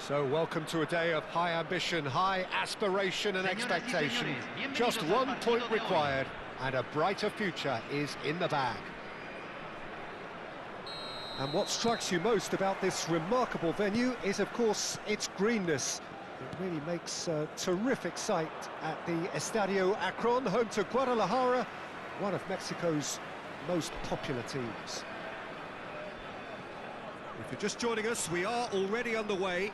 So welcome to a day of high ambition, high aspiration and expectation. Just 1 point required and a brighter future is in the bag. And what strikes you most about this remarkable venue is, of course, its greenness. It really makes a terrific sight at the Estadio Akron, home to Guadalajara, one of Mexico's most popular teams. If you're just joining us, we are already underway.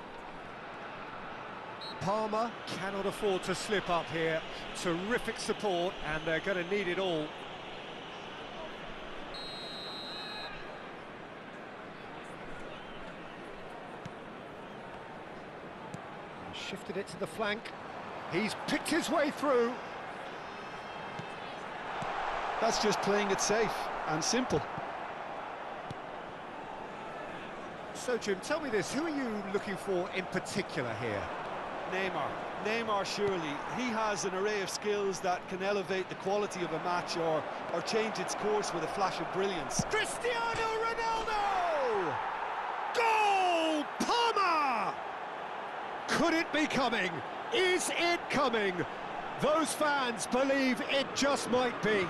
Parma cannot afford to slip up here. Terrific support, and they're going to need it all. Shifted it to the flank. He's picked his way through. That's just playing it safe and simple. So, Jim, tell me this, who are you looking for in particular here? Neymar, surely. He has an array of skills that can elevate the quality of a match or change its course with a flash of brilliance. Cristiano Ronaldo! Goal! Parma! Could it be coming? Is it coming? Those fans believe it just might be.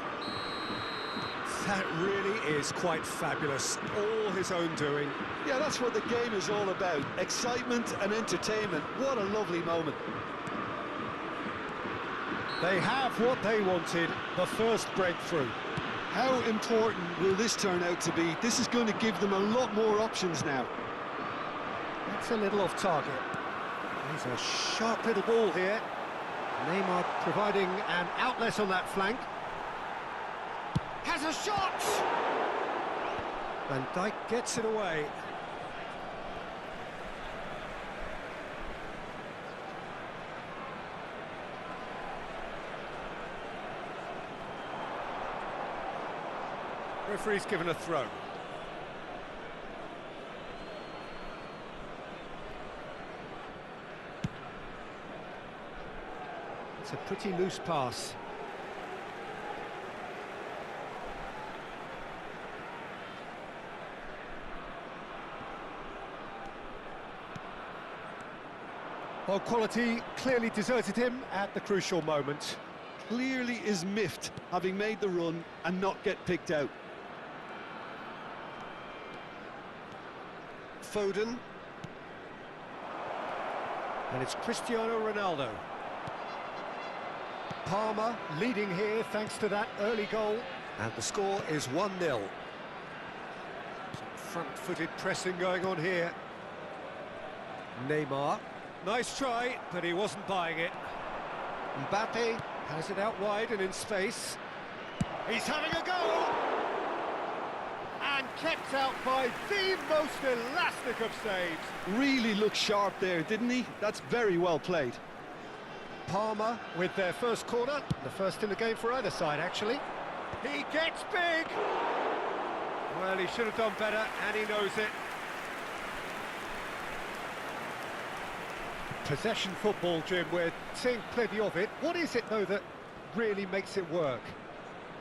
That really is quite fabulous, all his own doing. Yeah, that's what the game is all about. Excitement and entertainment. What a lovely moment. They have what they wanted, the first breakthrough. How important will this turn out to be? This is going to give them a lot more options now. That's a little off target. There's a sharp little ball here. Neymar providing an outlet on that flank. Has a shot! Van Dijk gets it away. Referee's given a throw. It's a pretty loose pass. Well, quality clearly deserted him at the crucial moment. Clearly is miffed, having made the run and not get picked out. Foden. And it's Cristiano Ronaldo. Palmer leading here thanks to that early goal. And the score is 1-0. Some front-footed pressing going on here. Neymar. Nice try, but he wasn't buying it. Mbappe has it out wide and in space. He's having a go! And kept out by the most elastic of saves. Really looked sharp there, didn't he? That's very well played. Palmer with their first corner. The first in the game for either side, actually. He gets big! Well, he should have done better, and he knows it. Possession football, Jim, we're seeing plenty of it. What is it, though, that really makes it work?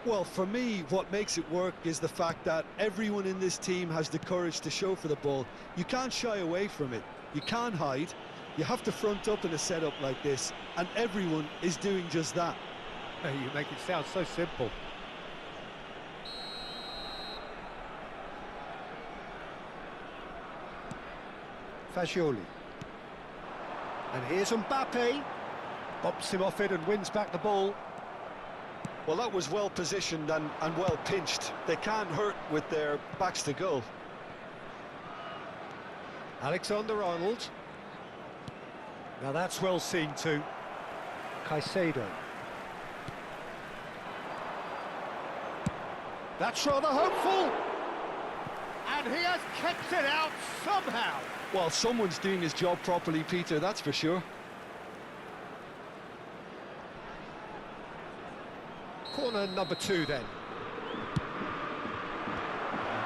Well, for me, what makes it work is the fact that everyone in this team has the courage to show for the ball. You can't shy away from it. You can't hide. You have to front up in a setup like this, and everyone is doing just that. You make it sound so simple. Fagioli. And here's Mbappe. Bumps him off it and wins back the ball. Well, that was well positioned and well pinched. They can't hurt with their backs to goal. Alexander-Arnold. Now that's well seen too. Caicedo. That's rather hopeful. And he has kept it out somehow. Well, someone's doing his job properly, Peter, that's for sure. Corner number 2 then.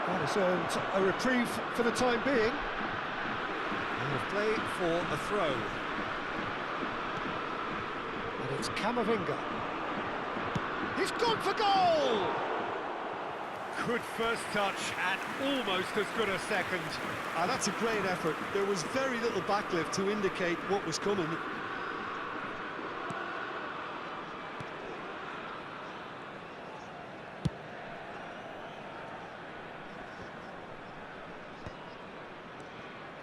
That has earned a reprieve for the time being. And a play for the throw. And it's Camavinga. He's gone for goal! Good first touch and almost as good a second. That's a great effort. There was very little backlift to indicate what was coming.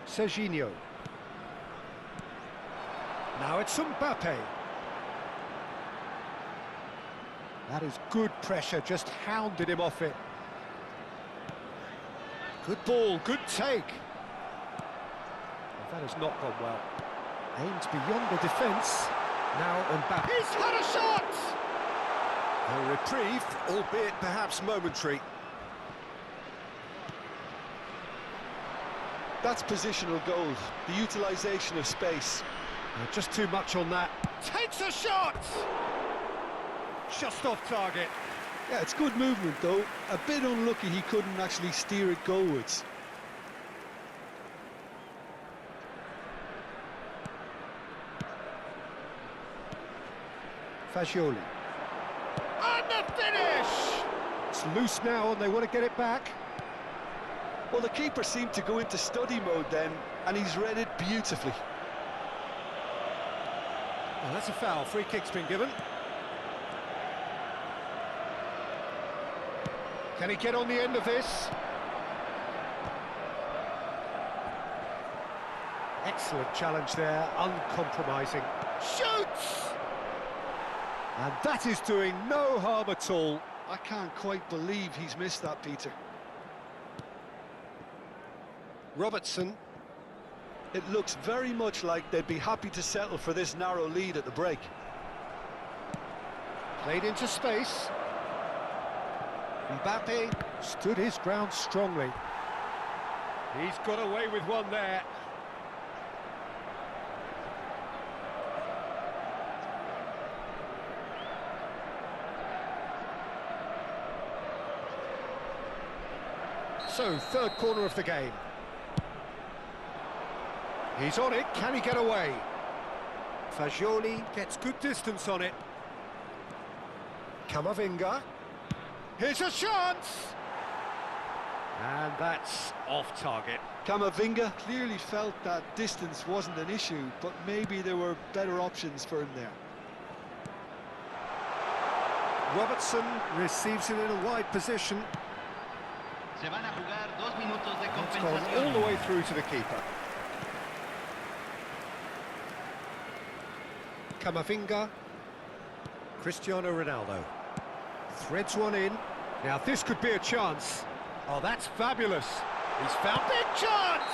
Serginho. Now it's Mbappe. That is good pressure, just hounded him off it. Good ball, good take. Well, that has not gone well. Aimed beyond the defence. Now Mbappe. He's had a shot! A reprieve, albeit perhaps momentary. That's positional goal, the utilisation of space. Just too much on that. Takes a shot! Just off target. Yeah, it's good movement though. A bit unlucky he couldn't actually steer it goalwards. Fagioli. And the finish! It's loose now and they want to get it back. Well, the keeper seemed to go into study mode then, and he's read it beautifully. Well, that's a foul. Free kick's been given. Can he get on the end of this? Excellent challenge there, uncompromising. Shoots! And that is doing no harm at all. I can't quite believe he's missed that, Peter. Robertson. It looks very much like they'd be happy to settle for this narrow lead at the break. Played into space. Mbappe stood his ground strongly. He's got away with one there. So, third corner of the game. He's on it, can he get away? Fagioli gets good distance on it. Camavinga. Here's a chance! And that's off target. Camavinga clearly felt that distance wasn't an issue, but maybe there were better options for him there. Robertson receives it in a wide position. Se van a jugar 2 minutos de It's gone all compensación. the way through to the keeper. Camavinga. Cristiano Ronaldo. Threads one in. Now this could be a chance. Oh, that's fabulous. He's found big chance!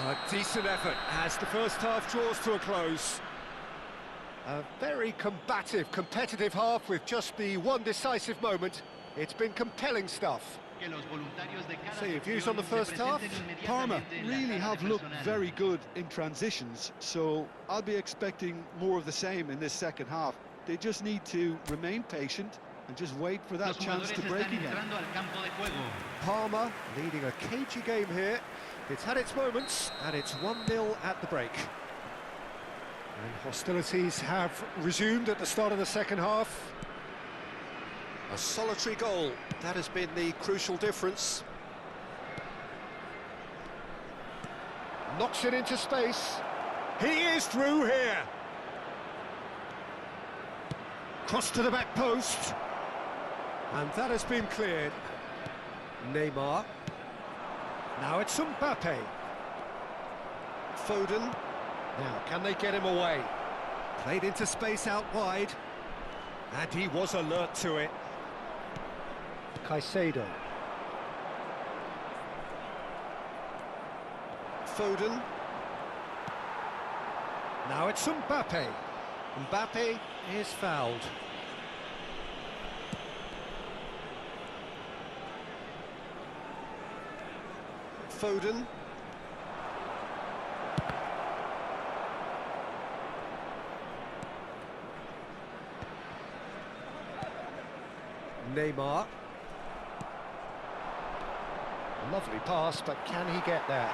A decent effort as the first half draws to a close. A very combative, competitive half with just the one decisive moment. It's been compelling stuff. Que los voluntarios de cada So your views sección on the se first half? presenten Parma inmediatamente en la really sala have de looked personal. very good in transitions, so I'll be expecting more of the same in this second half. They just need to remain patient and just wait for that Los chance jugadores to break están again. entrando al campo de juego. Parma leading a cagey game here. It's had its moments, and it's 1-0 at the break. And hostilities have resumed at the start of the second half. A solitary goal, that has been the crucial difference. Knocks it into space. He is through here. Cross to the back post. And that has been cleared. Neymar. Now it's Mbappe. Foden. Now, can they get him away? Played into space out wide. And he was alert to it. Caicedo. Foden. Now it's Mbappe. Mbappe is fouled. Foden. Neymar. Lovely pass, but can he get there?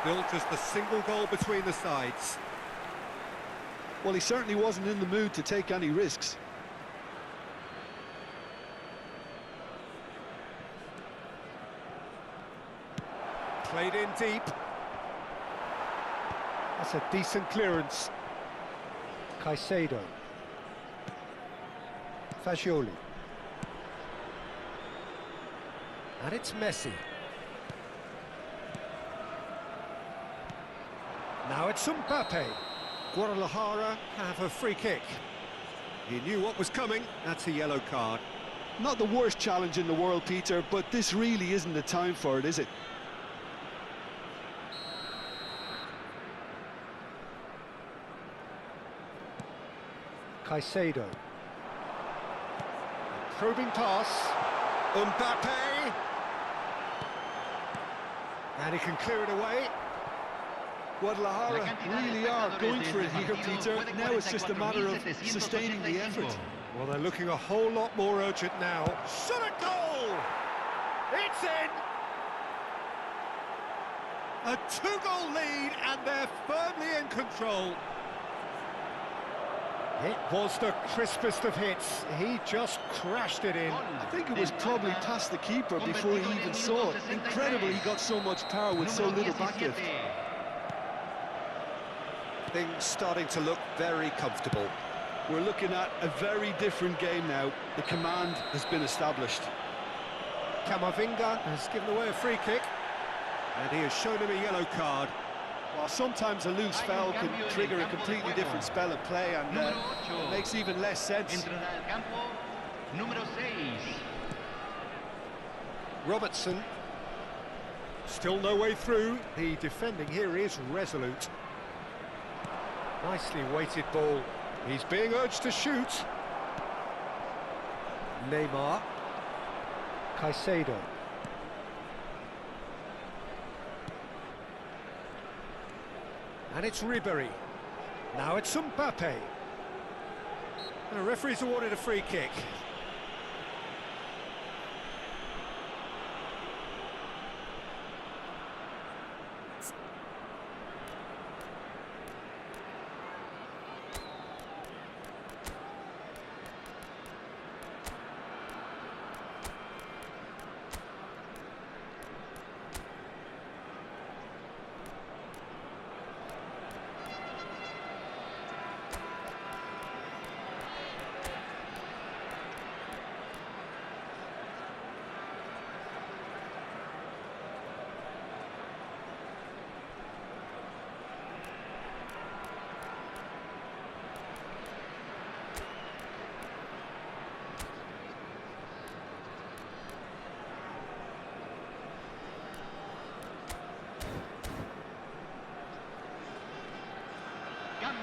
Still just the single goal between the sides. Well, he certainly wasn't in the mood to take any risks. Played in deep. That's a decent clearance. Caicedo. Fagioli. And it's Messi. Now it's Mbappe. Guadalajara have a free kick. He knew what was coming. That's a yellow card. Not the worst challenge in the world, Peter, but this really isn't the time for it, is it? Caicedo. Probing pass. Mbappe. And he can clear it away. Guadalajara really are going for it here, Peter. Now it's just a matter of sustaining the effort. Well, they're looking a whole lot more urgent now. Shot a goal! It's in! A two-goal lead, and they're firmly in control. It was the crispest of hits. He just crashed it in. I think it was probably past the keeper before he even saw it. Incredible he got so much power with so little backlift. Things starting to look very comfortable. We're looking at a very different game now. The command has been established. Camavinga has given away a free kick. And he has shown him a yellow card. While sometimes a loose foul can trigger a completely different spell of play, and it makes even less sense. Entrará al campo número 6. Robertson. Still no way through. The defending here is resolute. Nicely weighted ball. He's being urged to shoot. Neymar. Caicedo. And it's Ribéry. Now it's Mbappe. The referee's awarded a free kick.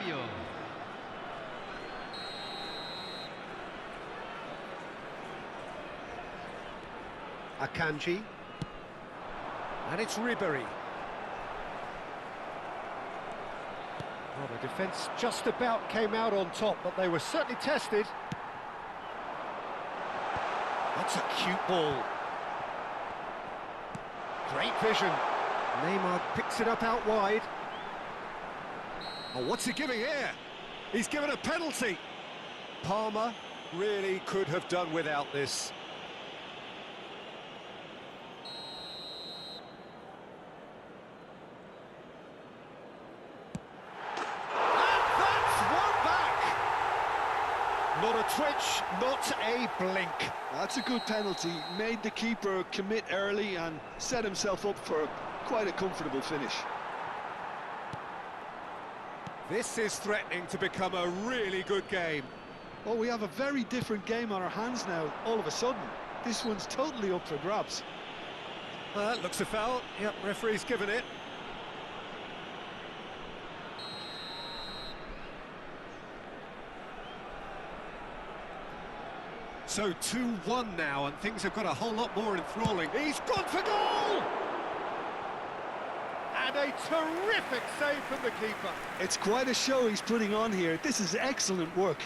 cambio. Akanji. And it's Ribery. Well, the defence just about came out on top, but they were certainly tested. That's a cute ball. Great vision. Neymar picks it up out wide. Oh, what's he giving here? He's given a penalty. Palmer really could have done without this. Not a twitch, not a blink. That's a good penalty. Made the keeper commit early and set himself up for quite a comfortable finish. This is threatening to become a really good game. Well, we have a very different game on our hands now, all of a sudden. This one's totally up for grabs. Looks a foul. Yep, referee's given it. So 2-1 now, and things have got a whole lot more enthralling. He's gone for goal! And a terrific save from the keeper. It's quite a show he's putting on here. This is excellent work.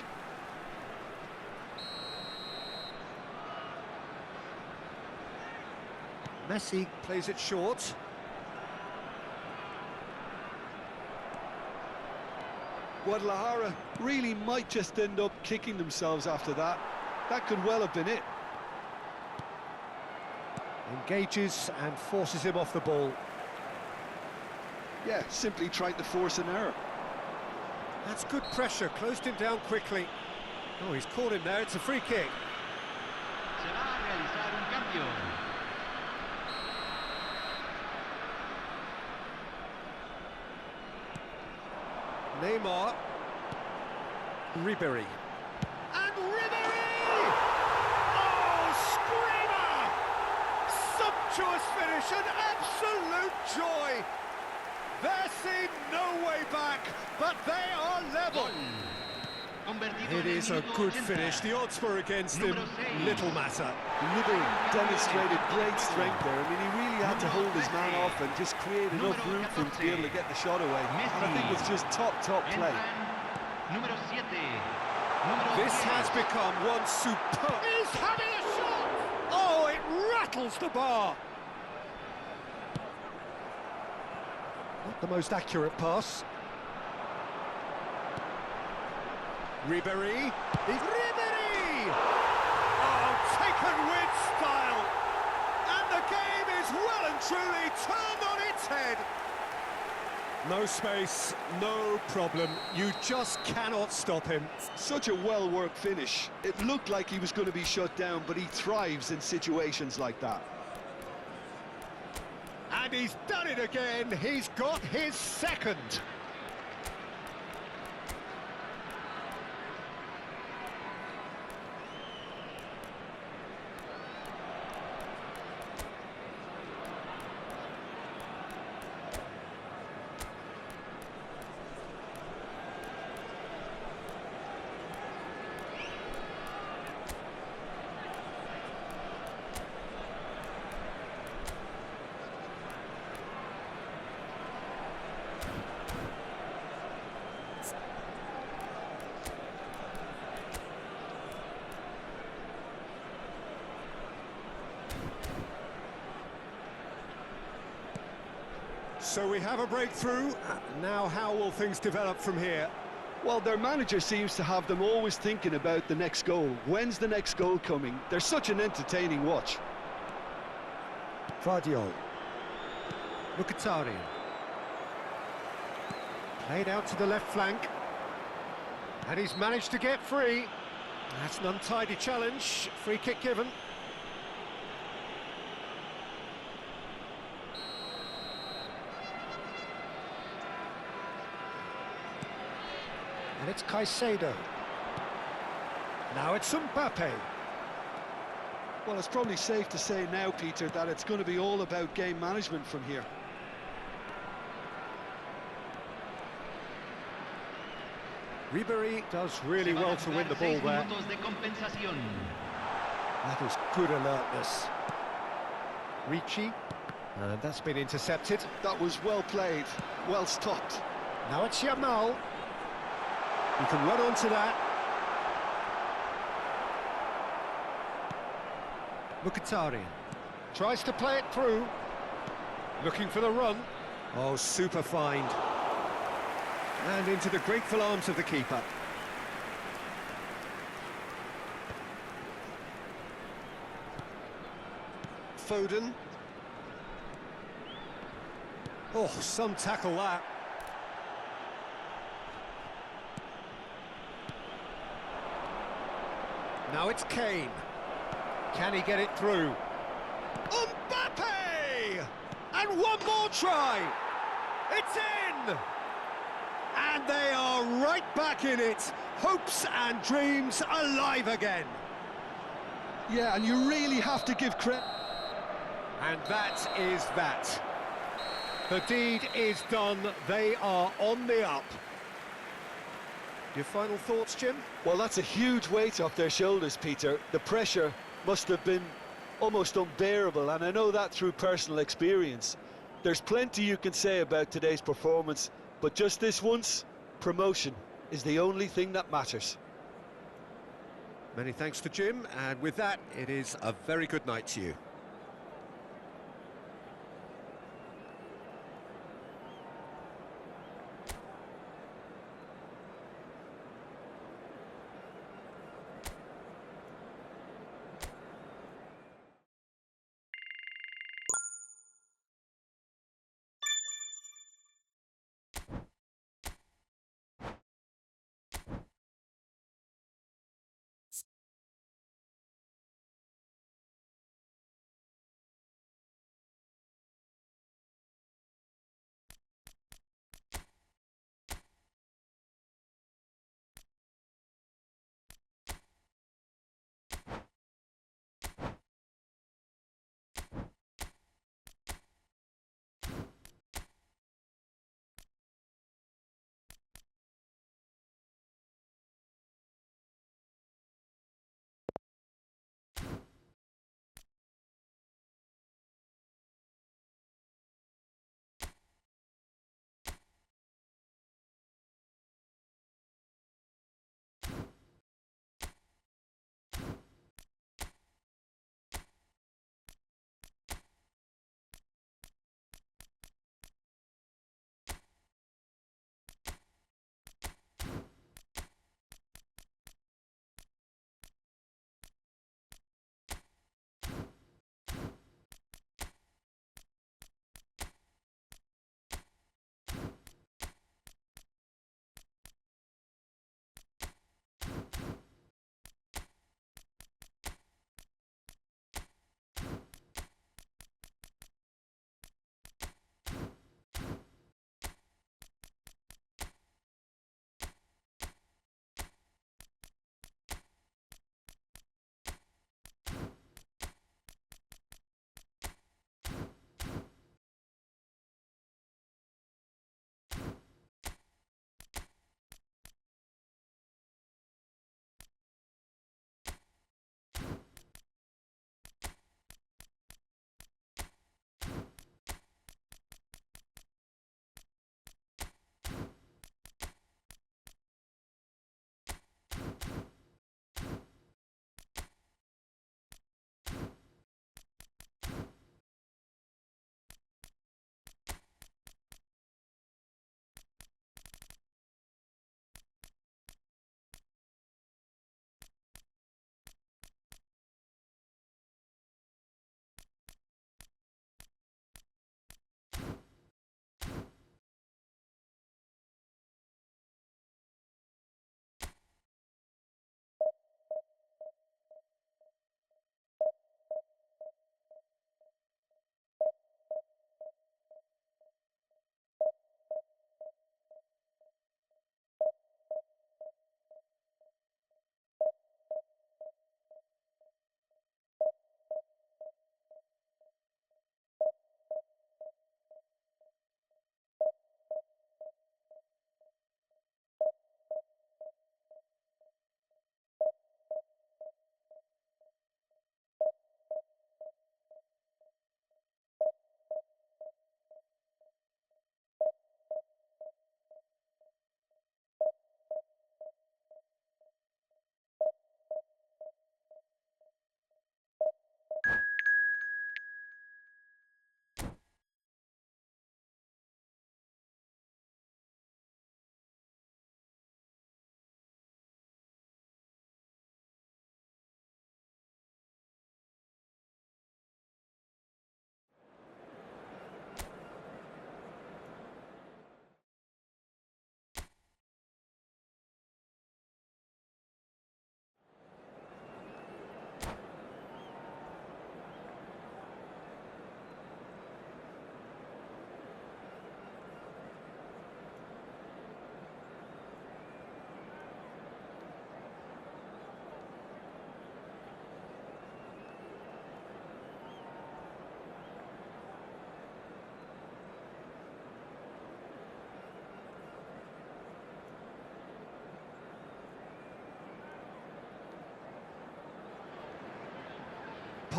Messi plays it short. Guadalajara really might just end up kicking themselves after that. That could well have been it. Engages and forces him off the ball. Yeah, simply trying to force an error. That's good pressure, closed him down quickly. Oh, he's caught him there, it's a free kick. Se va a realizar un cambio. Neymar. Ribery. And Ribery! Oh, screamer! Sumptuous finish, an absolute joy! There seemed no way back, but they are level. Convertido It en el is a minuto good 80. finish. The odds were against him. Número 6. Little matter. Little demonstrated great strength there. I mean, he really had to hold his man off and just create enough room for him to be able to get the shot away. And I think it's just top play. Entran número 7. This has become one superb... He's having a shot! Oh, it rattles the bar! Not the most accurate pass. Ribery. Ribery! Oh, taken with style! And the game is well and truly turned on its head. No space, no problem. You just cannot stop him. Such a well-worked finish. It looked like he was going to be shut down, but he thrives in situations like that. And he's done it again. He's got his second. So we have a breakthrough. Now how will things develop from here? Well, their manager seems to have them always thinking about the next goal. When's the next goal coming? They're such an entertaining watch. Vardiol. Mkhitaryan. Played out to the left flank. And he's managed to get free. That's an untidy challenge. Free kick given. And it's Caicedo. Now it's Mbappe. Well, it's probably safe to say now, Peter, that it's going to be all about game management from here. Ribery does really Se van a well to win the jugar ball 6 there. minutos de compensación. That was good alertness. Ricci, and that's been intercepted. That was well played, well stopped. Now it's Yamal. He can run onto that. Mkhitaryan tries to play it through. Looking for the run. Oh, super find. And into the grateful arms of the keeper. Foden. Oh, some tackle that. Now it's Kane. Can he get it through? Mbappe! And one more try! It's in! And they are right back in it. Hopes and dreams alive again. Yeah, and you really have to give credit. And that is that. The deed is done. They are on the up. Your final thoughts, Jim? Well, that's a huge weight off their shoulders, Peter. The pressure must have been almost unbearable, and I know that through personal experience. There's plenty you can say about today's performance, but just this once, promotion is the only thing that matters. Many thanks to Jim, and with that, it is a very good night to you.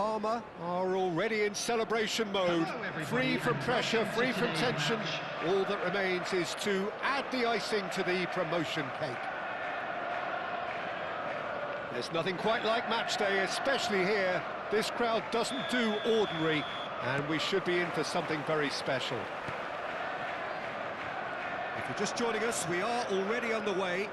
Parma are already in celebration mode, Hello, everybody, free from and pressure, welcome to free from today's tension. match. All that remains is to add the icing to the promotion cake. There's nothing quite like match day, especially here. This crowd doesn't do ordinary, and we should be in for something very special. If you're just joining us, we are already underway.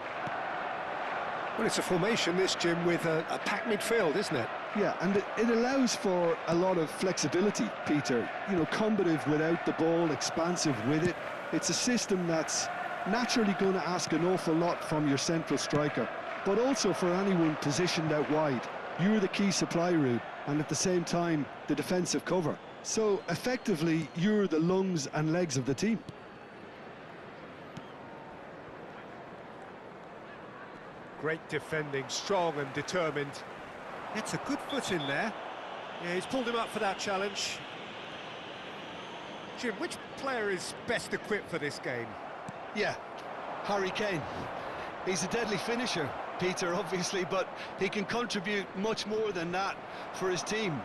Well, it's a formation, this, Jim, with a packed midfield, isn't it? Yeah, and it allows for a lot of flexibility, Peter. You know, combative without the ball, expansive with it. It's a system that's naturally going to ask an awful lot from your central striker, but also for anyone positioned out wide. You're the key supply route, and at the same time, the defensive cover. So, effectively, you're the lungs and legs of the team. Great defending, strong and determined. It's a good foot in there. Yeah, he's pulled him up for that challenge. Jim, which player is best equipped for this game? Yeah, Harry Kane. He's a deadly finisher, Peter, obviously, but he can contribute much more than that for his team.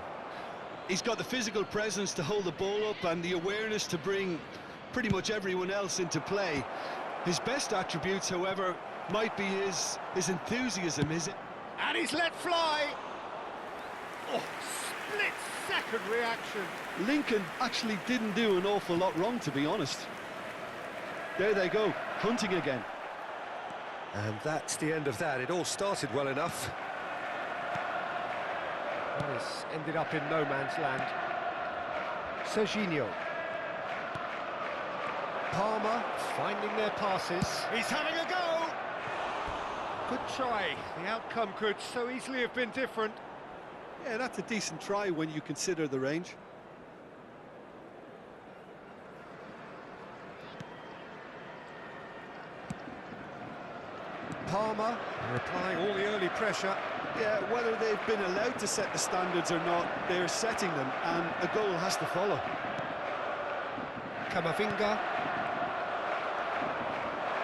He's got the physical presence to hold the ball up and the awareness to bring pretty much everyone else into play. His best attributes, however, might be his enthusiasm, is it? And he's let fly! Oh, split-second reaction. Lincoln actually didn't do an awful lot wrong, to be honest. There they go, hunting again. And that's the end of that. It all started well enough. That has ended up in no man's land. Serginho. Parma finding their passes. He's having a go! Good try. The outcome could so easily have been different. Yeah, that's a decent try when you consider the range. Parma are applying all the early pressure. Yeah, whether they've been allowed to set the standards or not, they're setting them, and a goal has to follow. Camavinga.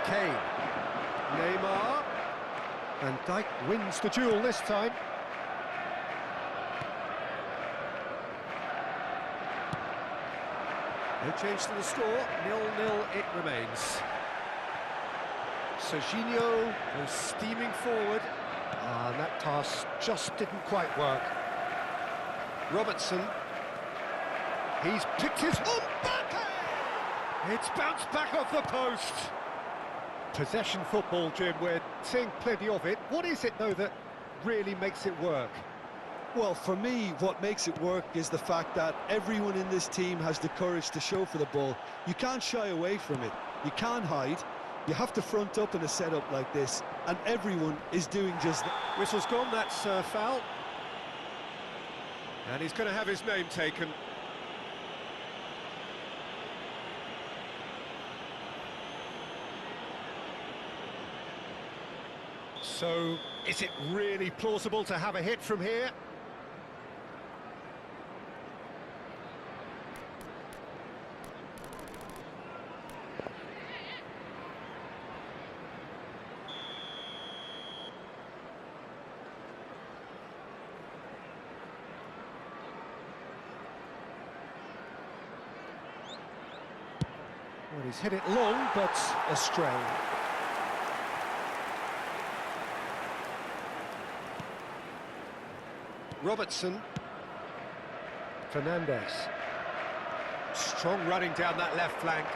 Kane. Neymar. Van Dijk wins the duel this time. No change to the score, 0-0 it remains. Serginho goes steaming forward. And that pass just didn't quite work. Robertson. He's picked his... Mbappe! It's bounced back off the post. Possession football, Jim, we're seeing plenty of it. What is it, though, that really makes it work? Well, for me, what makes it work is the fact that everyone in this team has the courage to show for the ball. You can't shy away from it. You can't hide. You have to front up in a setup like this, and everyone is doing just that. Whistle's gone, that's foul. And he's going to have his name taken. So, is it really plausible to have a hit from here? Well, he's hit it long, but astray. Robertson. Fernandes. Strong running down that left flank.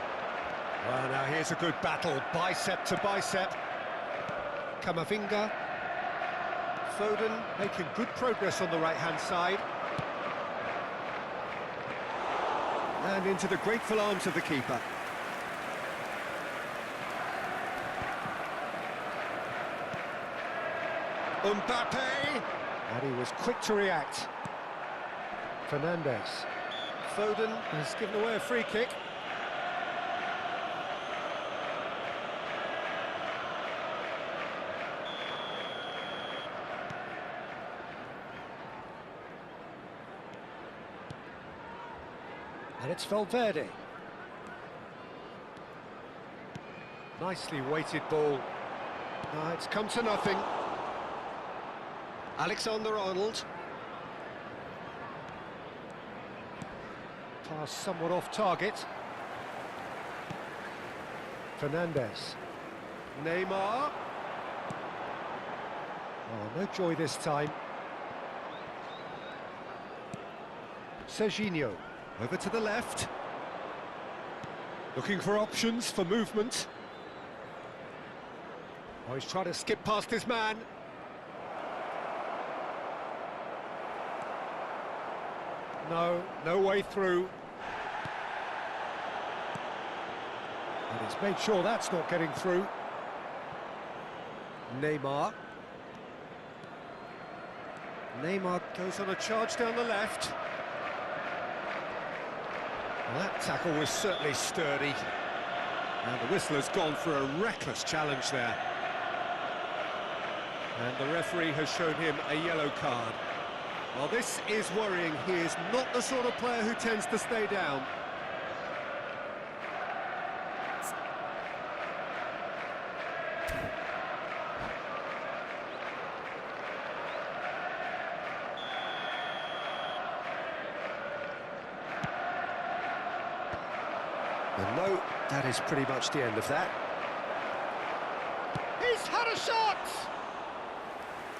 Well, now here's a good battle, bicep to bicep. Camavinga. Foden making good progress on the right-hand side. And into the grateful arms of the keeper. Mbappe! And he was quick to react. Fernandes. Foden has given away a free kick. And it's Valverde. Nicely weighted ball. It's come to nothing. Alexander-Arnold. Pass somewhat off target. Fernandez. Neymar. Oh, no joy this time. Serginho. Over to the left. Looking for options for movement. Oh, he's trying to skip past his man. No way through. And he's made sure that's not getting through. Neymar. Neymar goes on a charge down the left. Well, that tackle was certainly sturdy. And the whistler's gone for a reckless challenge there. And the referee has shown him a yellow card. Well, this is worrying. He is not the sort of player who tends to stay down. And no, that is pretty much the end of that. He's had a shot!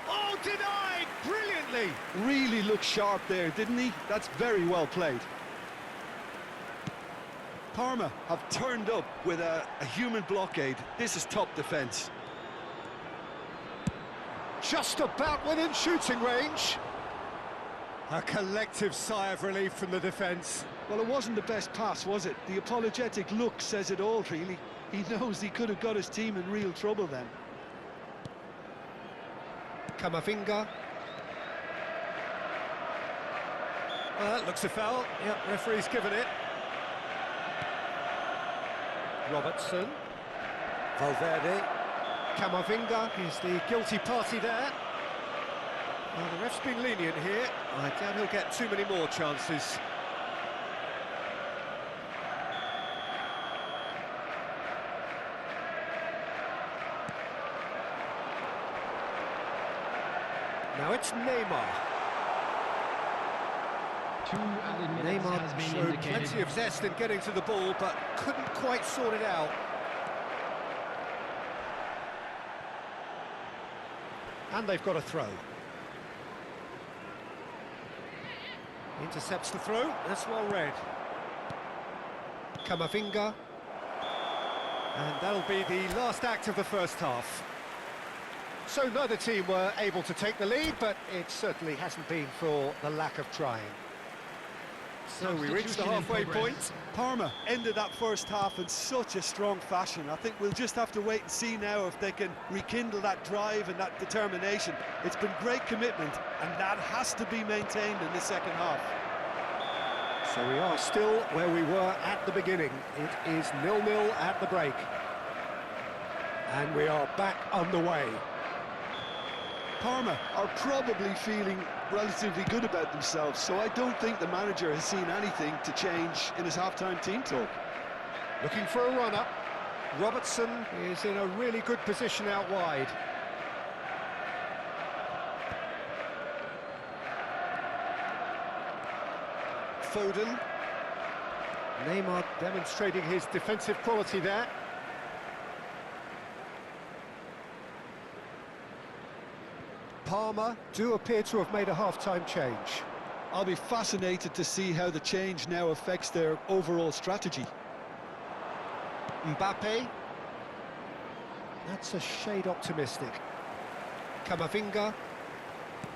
Oh, denied brilliantly! Really looked sharp there, didn't he? That's very well played. Parma have turned up with a human blockade. This is top defence. Just about within shooting range. A collective sigh of relief from the defence. Well, it wasn't the best pass, was it? The apologetic look says it all, really. He knows he could have got his team in real trouble then. Camavinga. Well, that looks a foul. Yep, referee's given it. Robertson. Valverde. Camavinga is the guilty party there. Well, the ref's been lenient here. I doubt he'll get too many more chances. Now it's Neymar. 2 added minutes Neymar has been showed indicated. plenty of zest in getting to the ball, but couldn't quite sort it out. And they've got a throw. Intercepts the throw, that's well read. Camavinga. And that'll be the last act of the first half. So neither team were able to take the lead, but it certainly hasn't been for the lack of trying. So we reached the Substitution in halfway progress. point. Parma ended that first half in such a strong fashion. I think we'll just have to wait and see now if they can rekindle that drive and that determination. It's been great commitment, and that has to be maintained in the second half. So we are still where we were at the beginning. It is 0-0 at the break. And we are back underway. Parma are probably feeling relatively good about themselves, so I don't think the manager has seen anything to change in his half-time team talk. Looking for a runner. Robertson is in a really good position out wide. Foden. Neymar demonstrating his defensive quality there. Parma do appear to have made a half-time change. I'll be fascinated to see how the change now affects their overall strategy. Mbappe. That's a shade optimistic. Camavinga.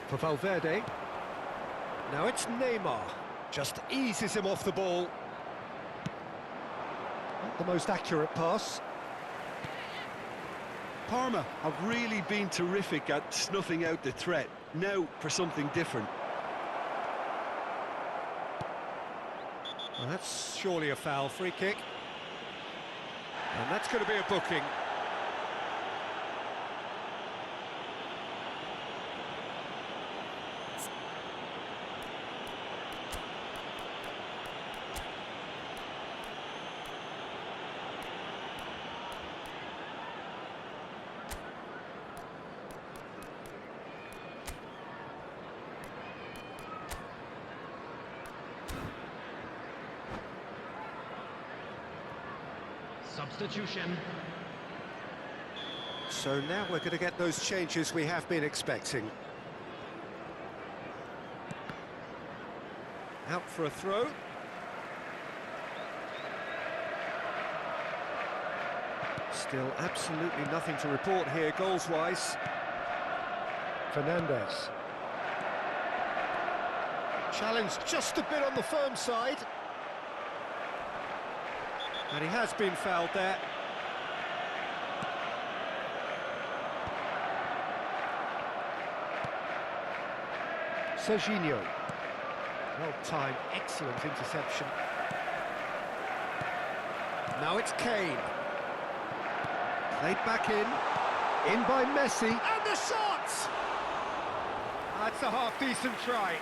For Valverde. Now it's Neymar. Just eases him off the ball. Not the most accurate pass. Parma have really been terrific at snuffing out the threat. Now for something different. Well, that's surely a foul. Free kick. And that's going to be a booking. Substitution. So now we're going to get those changes we have been expecting. Out for a throw. Still absolutely nothing to report here goals-wise. Fernandez. Challenged just a bit on the firm side. And he has been fouled there. Serginho. Well-timed, excellent interception. Now it's Kane. Played back in by Messi, and the shot! That's a half-decent try.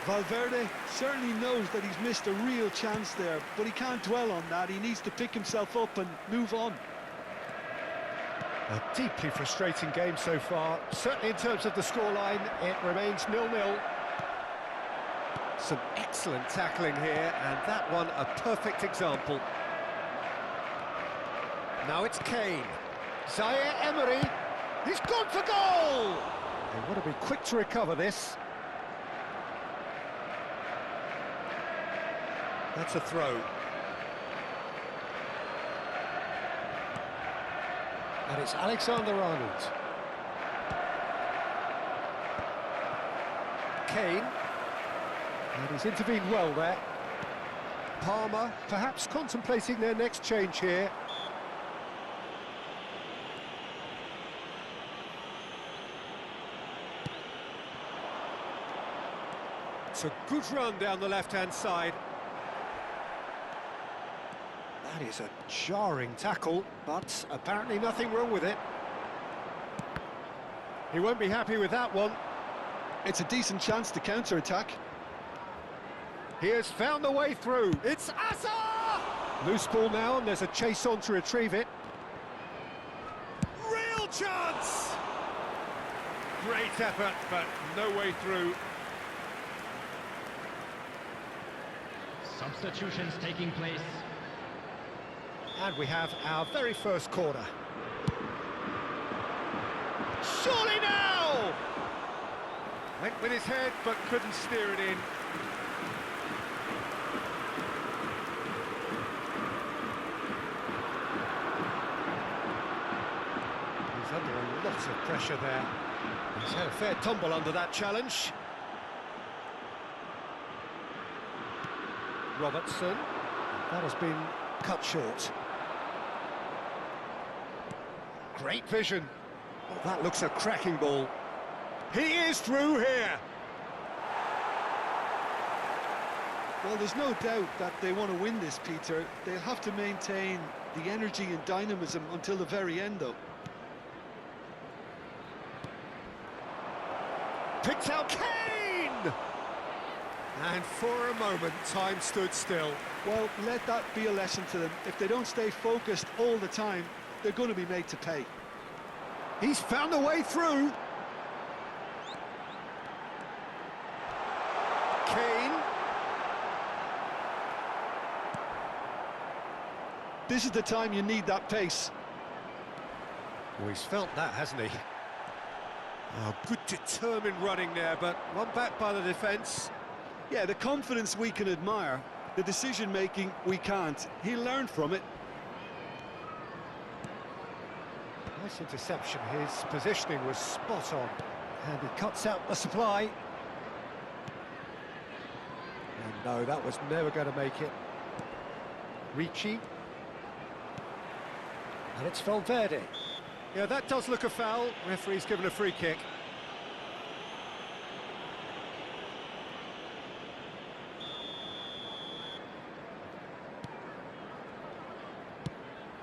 Valverde certainly knows that he's missed a real chance there, but he can't dwell on that. He needs to pick himself up and move on. A deeply frustrating game so far. Certainly in terms of the scoreline, it remains 0-0. Some excellent tackling here, and that one a perfect example. Now it's Kane. Zaire Emery. He's gone for goal! They want to be quick to recover this. That's a throw. And it's Alexander-Arnold. Kane. And he's intervened well there. Palmer perhaps contemplating their next change here. It's a good run down the left-hand side. That is a jarring tackle, but apparently nothing wrong with it. He won't be happy with that one. It's a decent chance to counter-attack. He has found the way through. It's Asa! Loose ball now, and there's a chase on to retrieve it. Real chance! Great effort, but no way through. Substitutions taking place. And we have our very first corner. Surely now! Went with his head, but couldn't steer it in. He's under a lot of pressure there. He's had a fair tumble under that challenge. Robertson. That has been cut short. Great vision. Oh, that looks a cracking ball. He is through here. Well, there's no doubt that they want to win this, Peter. They'll have to maintain the energy and dynamism until the very end, though. Picked out Kane! And for a moment, time stood still. Well, let that be a lesson to them. If they don't stay focused all the time, they're going to be made to pay. He's found a way through. Kane. This is the time you need that pace. Well, he's felt that, hasn't he? Oh, good determined running there, but one back by the defence. Yeah, the confidence we can admire, the decision-making we can't. He'll learn from it. Nice interception. His positioning was spot on. And he cuts out the supply. And no, that was never going to make it. Ricci. And it's Valverde. Yeah, that does look a foul. Referee's given a free kick.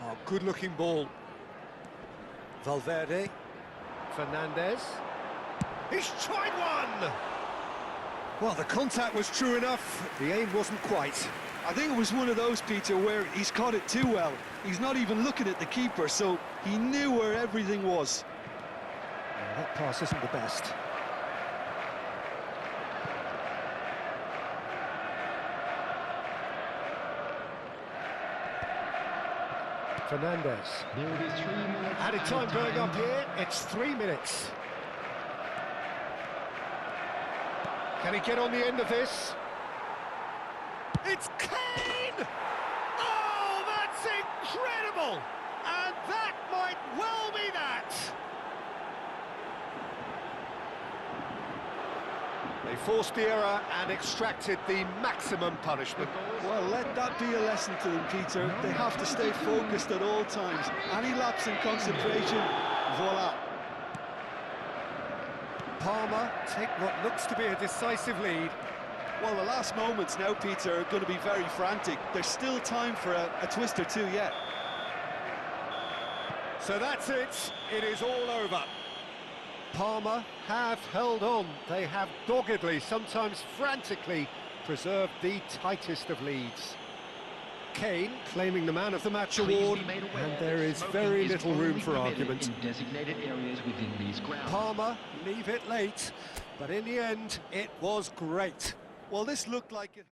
Oh, good-looking ball. Valverde. Fernandez. He's tried one! Well, the contact was true enough. The aim wasn't quite. I think it was one of those, Peter, where he's caught it too well. He's not even looking at the keeper, so he knew where everything was. Well, that pass isn't the best. Fernandez. There will be 3 minutes. Added time going up here, it's 3 minutes. Can he get on the end of this? It's Kane! Oh, that's incredible! And that might well be that! They forced the error and extracted the maximum punishment. Well, let that be a lesson to them, Peter. They have to stay focused at all times. Any lapse in concentration, voila. Palmer take what looks to be a decisive lead. Well, the last moments now, Peter, are going to be very frantic. There's still time for a twist or two yet. So that's it. It is all over. Palmer have held on. They have doggedly, sometimes frantically, preserved the tightest of leads. Kane claiming the Man of the Match award, and there is very little room for argument. In designated areas within these grounds. Palmer leave it late, but in the end, it was great. Well, this looked like it.